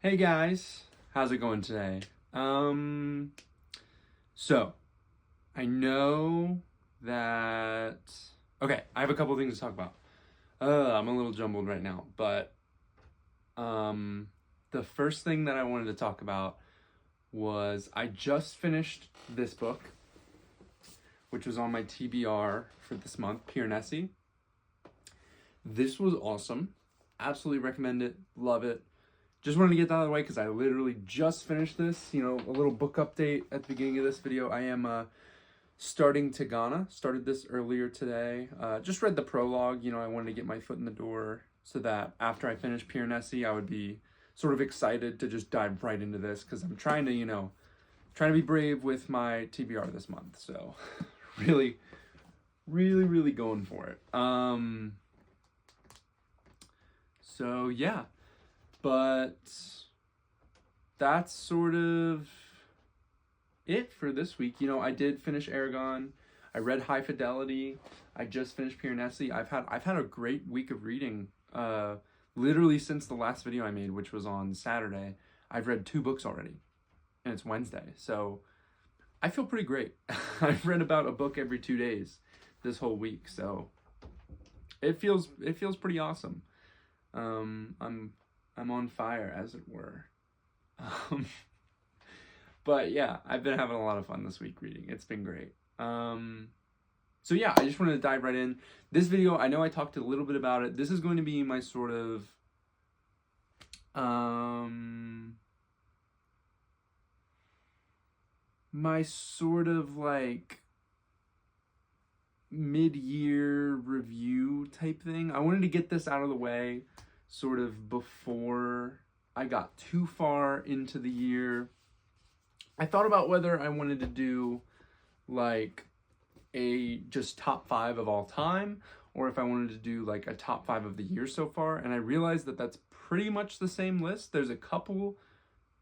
Hey guys, how's it going today? So I know that okay, I have a couple things to talk about. I'm a little jumbled right now, but the first thing that I wanted to talk about was I just finished this book, which was on my TBR for this month, Piranesi. This was awesome. Absolutely recommend it. Love it. Just wanted to get that out of the way because I literally just finished this. You know, a little book update at the beginning of this video. I am starting Tigana. Started this earlier today. Just read the prologue. You know, I wanted to get my foot in the door so that after I finish Piranesi, I would be sort of excited to just dive right into this because I'm trying to, trying to be brave with my TBR this month. So really, really going for it. So yeah. But that's sort of it for this week. You know, I did finish Aragon. I read High Fidelity. I just finished Piranesi. I've had a great week of reading. Literally since the last video I made, which was on Saturday, I've read 2 books already, and it's Wednesday. So I feel pretty great. I've read about a book every 2 days this whole week, so it feels pretty awesome. I'm on fire, as it were. But yeah, I've been having a lot of fun this week reading. It's been great. So yeah, I just wanted to dive right in. This video, I know I talked a little bit about it. This is going to be my sort of like mid-year review type thing. I wanted to get this out of the way sort of before I got too far into the year. I thought about whether I wanted to do like a just top 5 of all time, or if I wanted to do like a top 5 of the year so far, and I realized that that's pretty much the same list. There's a couple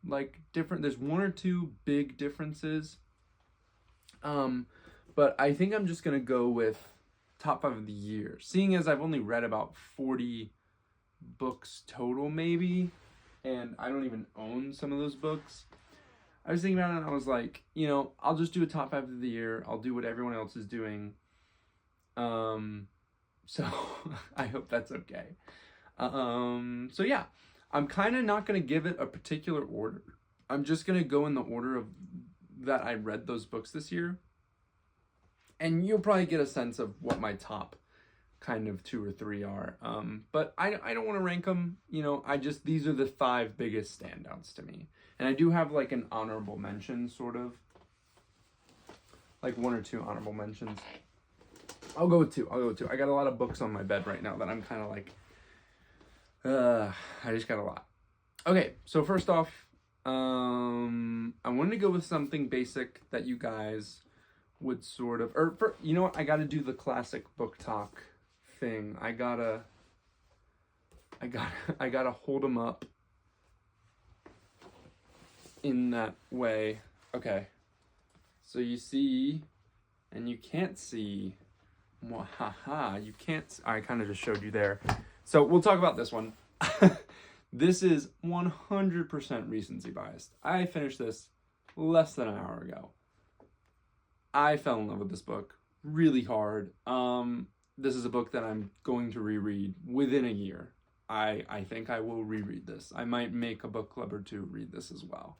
like there's 1 or 2 big differences, but I think I'm just gonna go with top 5 of the year, seeing as I've only read about 40 books total maybe, and I don't even own some of those books. I was thinking about it and I was like, I'll just do a top 5 of the year. I'll do what everyone else is doing. So I hope that's okay. So yeah, I'm kind of not going to give it a particular order. I'm just going to go in the order of that I read those books this year. And you'll probably get a sense of what my top kind of 2 or 3 are. But I don't want to rank them. These are the 5 biggest standouts to me. And I do have like an honorable mention, sort of. Like 1 or 2 honorable mentions. I'll go with 2. I got a lot of books on my bed right now that I'm kind of like, I just got a lot. Okay, so first off, I wanted to go with something basic that you guys would sort of, you know what, I gotta do the classic book talk thing. I gotta hold them up in that way. Okay, so you see, and you can't see. Mwahaha, you can't. I kind of just showed you there. So we'll talk about this one. This is 100% recency biased. I finished this less than an hour ago. I fell in love with this book really hard. This is a book that I'm going to reread within a year. I think I will reread this. I might make a book club or 2 read this as well.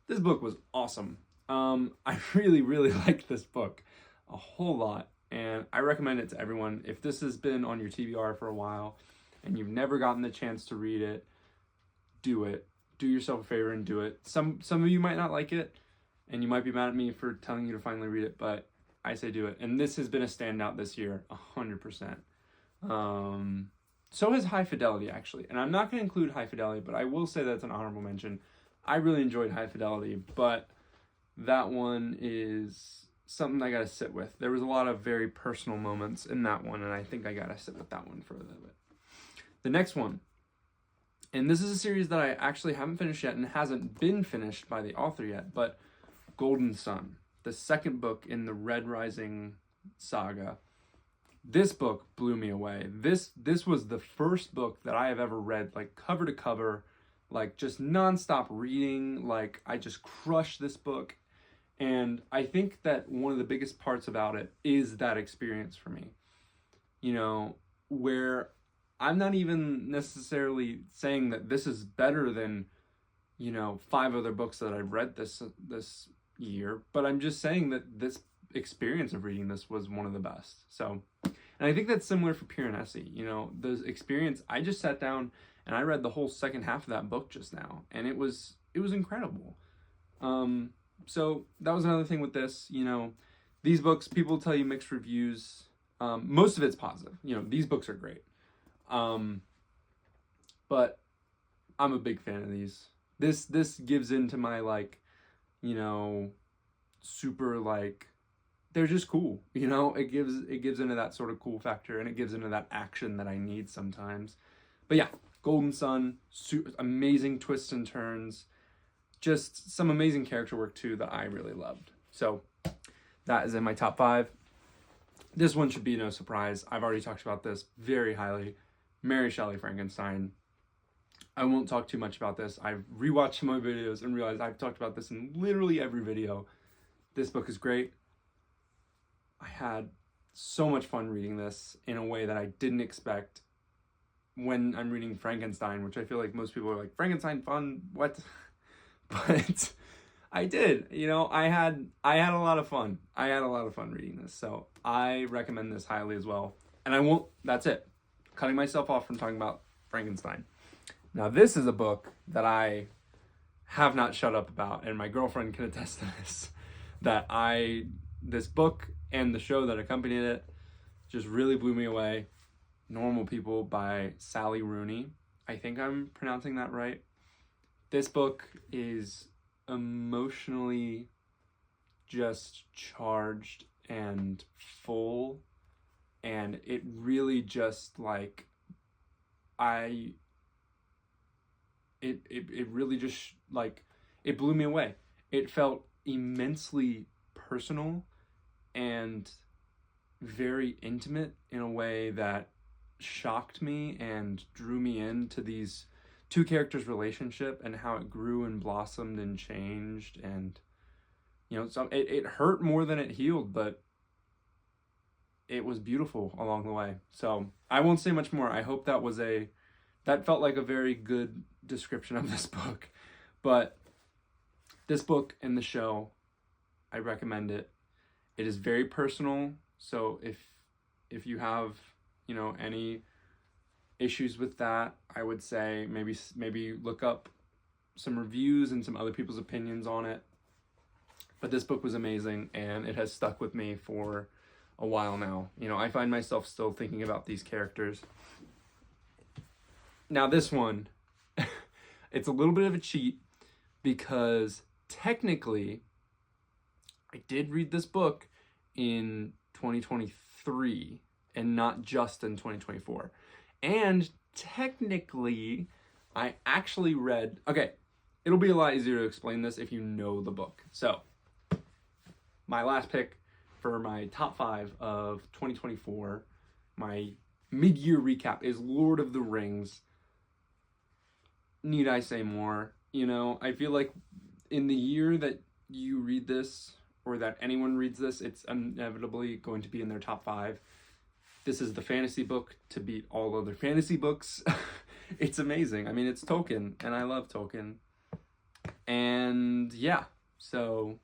This book was awesome. I really liked this book a whole lot, and I recommend it to everyone. If this has been on your TBR for a while and you've never gotten the chance to read it, do it. Do yourself a favor and do it. Some of you might not like it, and you might be mad at me for telling you to finally read it, but I say do it. And this has been a standout this year, 100%. So has High Fidelity, actually. And I'm not going to include High Fidelity, but I will say that's an honorable mention. I really enjoyed High Fidelity, but that one is something I got to sit with. There was a lot of very personal moments in that one, and I think I got to sit with that one for a little bit. The next one, and this is a series that I actually haven't finished yet and hasn't been finished by the author yet, but Golden Sun, the second book in the Red Rising saga. This book blew me away. This was the first book that I have ever read, like cover to cover, like just nonstop reading. Like I just crushed this book. And I think that one of the biggest parts about it is that experience for me, you know, where I'm not even necessarily saying that this is better than, you know, 5 other books that I've read this year, but I'm just saying that this experience of reading this was one of the best. So, and I think that's similar for Piranesi. You know, the experience, I just sat down and I read the whole second half of that book just now, and it was incredible. So that was another thing with this. You know, these books, people tell you mixed reviews. Most of it's positive. You know, these books are great. But I'm a big fan of these. This gives into my, like, you know, super, like, they're just cool, you know. It gives into that sort of cool factor, and it gives into that action that I need sometimes. But yeah, Golden Son, amazing twists and turns, just some amazing character work too that I really loved. So that is in my top 5. This one should be no surprise. I've already talked about this very highly. Mary Shelley Frankenstein. I won't talk too much about this. I've rewatched some of my videos and realized I've talked about this in literally every video. This book is great. I had so much fun reading this in a way that I didn't expect when I'm reading Frankenstein, which I feel like most people are like, Frankenstein fun, what? But I did, you know, I had a lot of fun. I had a lot of fun reading this. So I recommend this highly as well. And that's it. Cutting myself off from talking about Frankenstein. Now, this is a book that I have not shut up about, and my girlfriend can attest to this, this book and the show that accompanied it just really blew me away. Normal People by Sally Rooney. I think I'm pronouncing that right. This book is emotionally just charged and full, and it really just, like, it really just, like, it blew me away. It felt immensely personal and very intimate in a way that shocked me and drew me into these two characters' relationship and how it grew and blossomed and changed. And, you know, so it hurt more than it healed, but it was beautiful along the way. So I won't say much more. I hope that felt like a very good description of this book. But this book and the show, I recommend it. It is very personal. So if you have, you know, any issues with that, I would say maybe look up some reviews and some other people's opinions on it. But this book was amazing, and it has stuck with me for a while now. You know, I find myself still thinking about these characters. Now this one, it's a little bit of a cheat because technically I did read this book in 2023 and not just in 2024. And technically, I actually read... Okay, it'll be a lot easier to explain this if you know the book. So, my last pick for my top 5 of 2024, my mid-year recap, is Lord of the Rings. Need I say more? You know, I feel like in the year that you read this, or that anyone reads this, it's inevitably going to be in their top 5. This is the fantasy book to beat all other fantasy books. It's amazing. I mean, it's Tolkien, and I love Tolkien. And yeah, so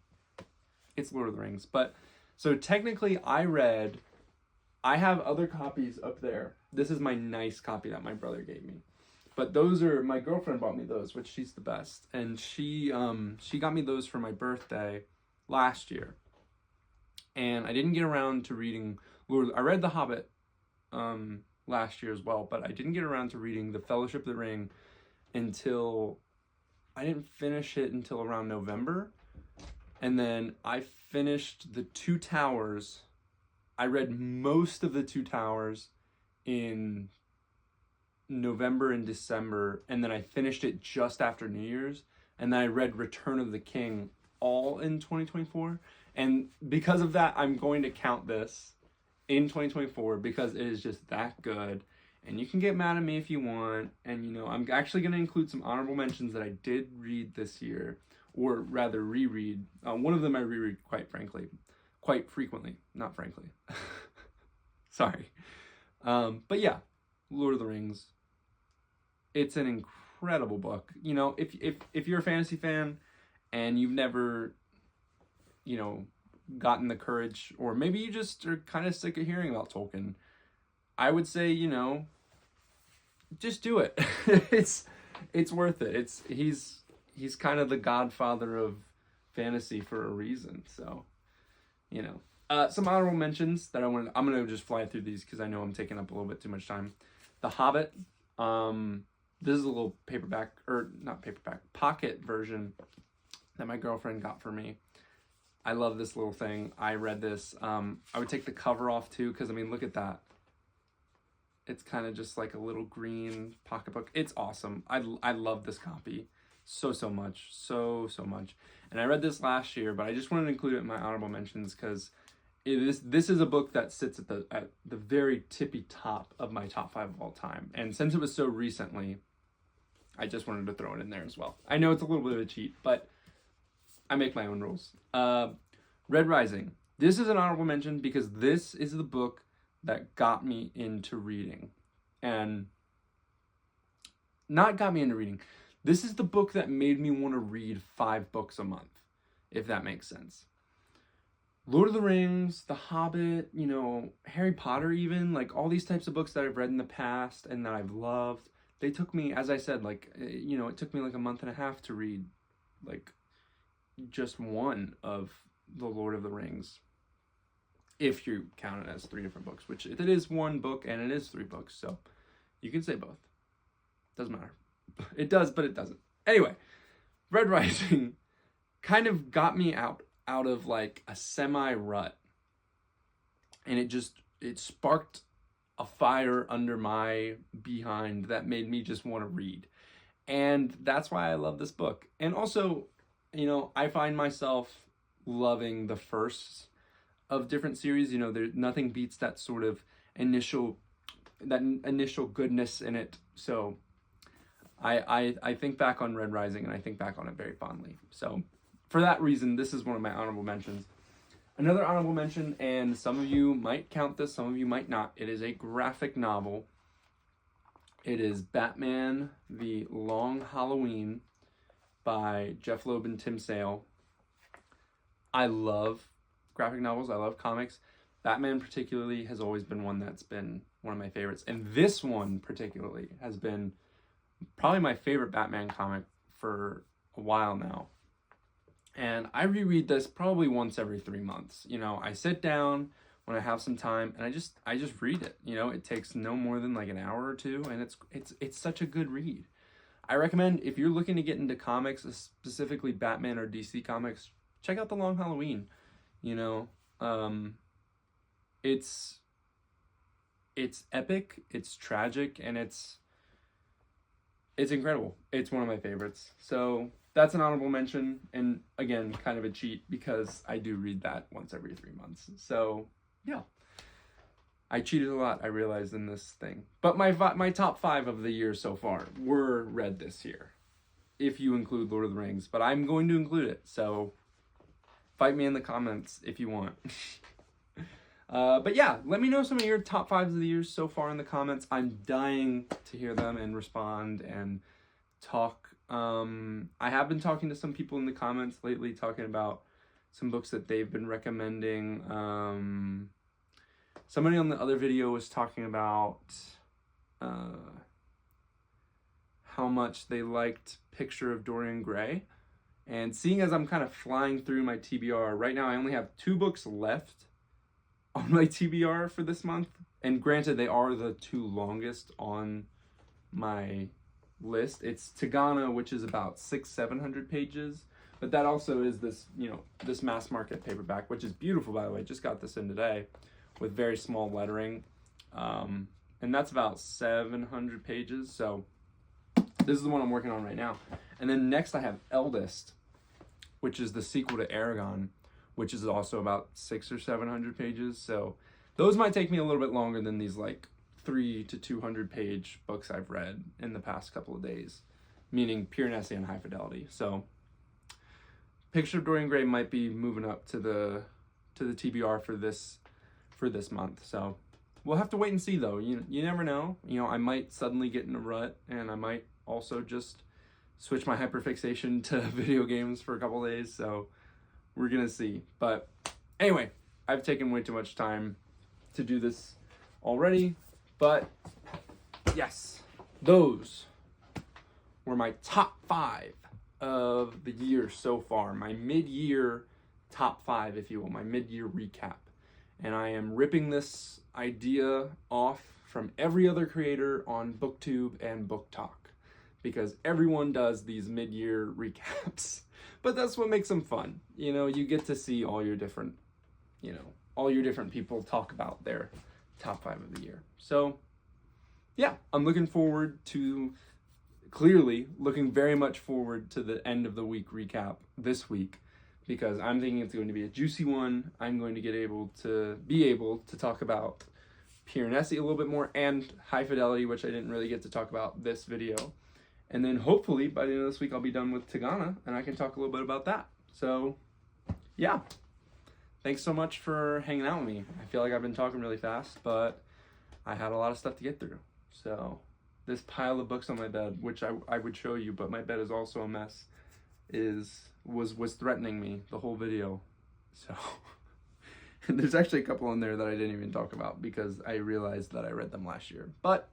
it's Lord of the Rings. But so technically I have other copies up there. This is my nice copy that my brother gave me. But my girlfriend bought me those, which she's the best. And she got me those for my birthday last year. And I didn't get around to reading I read The Hobbit last year as well, but I didn't get around to reading The Fellowship of the Ring until I didn't finish it until around November. And then I finished The Two Towers. I read most of The Two Towers in November and December, and then I finished it just after New Year's, and then I read Return of the King all in 2024. And because of that, I'm going to count this in 2024 because it is just that good. And you can get mad at me if you want. And, you know, I'm actually going to include some honorable mentions that I did read this year, or rather reread. One of them I reread quite frequently, not frankly. Sorry. But yeah, Lord of the Rings. It's an incredible book. You know, if you're a fantasy fan and you've never, you know, gotten the courage, or maybe you just are kind of sick of hearing about Tolkien, I would say, you know, just do it. it's worth it. He's kind of the godfather of fantasy for a reason. So, you know, some honorable mentions that I'm gonna just fly through these because I know I'm taking up a little bit too much time. The Hobbit. This is a little pocket version that my girlfriend got for me. I love this little thing. I read this. I would take the cover off too, because I mean, look at that. It's kind of just like a little green pocketbook. It's awesome. I love this copy so much. So much. And I read this last year, but I just wanted to include it in my honorable mentions because this is a book that sits at the very tippy top of my top 5 of all time. And since it was so recently, I just wanted to throw it in there as well. I know it's a little bit of a cheat, but I make my own rules. Red Rising. This is an honorable mention because this is the book that got me into reading. And not got me into reading. This is the book that made me want to read 5 books a month, if that makes sense. Lord of the Rings, The Hobbit, you know, Harry Potter even, like all these types of books that I've read in the past and that I've loved, they took me, as I said, like, you know, it took me like a month and a half to read, like, just one of the Lord of the Rings. If you count it as 3 different books, which it is 1 book and it is 3 books, so you can say both. Doesn't matter. It does, but it doesn't. Anyway, Red Rising kind of got me out of like a semi-rut. And it sparked a fire under my behind that made me just want to read. And that's why I love this book. And also, you know, I find myself loving the firsts of different series. You know, nothing beats that sort of initial goodness in it. So I think back on Red Rising and I think back on it very fondly. So for that reason, this is one of my honorable mentions. Another honorable mention, and some of you might count this, some of you might not. It is a graphic novel. It is Batman: The Long Halloween by Jeff Loeb and Tim Sale. I love graphic novels. I love comics. Batman particularly has always been one that's been one of my favorites. And this one particularly has been probably my favorite Batman comic for a while now. And I reread this probably once every 3 months. You know, I sit down when I have some time and I just read it. You know, it takes no more than like an hour or 2, and it's such a good read. I recommend, if you're looking to get into comics, specifically Batman or DC comics, check out The Long Halloween. You know, it's epic, it's tragic, and it's incredible. It's one of my favorites. So that's an honorable mention, and again, kind of a cheat because I do read that once every 3 months. So yeah, I cheated a lot, I realized, in this thing. But my top 5 of the year so far were read this year, if you include Lord of the Rings. But I'm going to include it, so fight me in the comments if you want. But yeah, let me know some of your top 5s of the year so far in the comments. I'm dying to hear them and respond and talk. I have been talking to some people in the comments lately, talking about some books that they've been recommending. Somebody on the other video was talking about how much they liked Picture of Dorian Gray. And seeing as I'm kind of flying through my TBR, right now I only have 2 books left on my TBR for this month. And granted, they are the 2 longest on my list. It's Tagana, which is about 600-700 pages. But that also is this, you know, this mass market paperback, which is beautiful, by the way. Just got this in today with very small lettering. And that's about 700 pages. So this is the one I'm working on right now. And then next I have Eldest, which is the sequel to Eragon, which is also about 600 or 700 pages. So those might take me a little bit longer than these like 3 to 200 page books I've read in the past couple of days, meaning Piranesi and High Fidelity. So Picture of Dorian Gray might be moving up to the TBR for this month. So we'll have to wait and see, though. You never know. I might suddenly get in a rut, and I might also just switch my hyperfixation to video games for a couple days. So we're gonna see. But anyway, I've taken way too much time to do this already. But yes, those were my top 5 of the year so far, my mid-year top 5, if you will, my mid-year recap. And I am ripping this idea off from every other creator on BookTube and BookTok, because everyone does these mid-year recaps. But that's what makes them fun. You get to see all your different people talk about their top 5 of the year. So yeah, I'm looking very much forward to the end of the week recap this week, because I'm thinking it's going to be a juicy one. I'm going to be able to talk about Piranesi a little bit more, and High Fidelity, which I didn't really get to talk about this video. And then hopefully by the end of this week, I'll be done with Tigana, and I can talk a little bit about that. So yeah, thanks so much for hanging out with me. I feel like I've been talking really fast, but I had a lot of stuff to get through. So this pile of books on my bed, which I would show you, but my bed is also a mess, was threatening me the whole video. So there's actually a couple in there that I didn't even talk about because I realized that I read them last year, but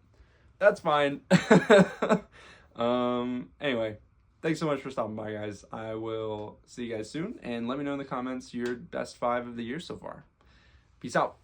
that's fine. Anyway, thanks so much for stopping by, guys. I will see you guys soon, and let me know in the comments your best 5 of the year so far. Peace out.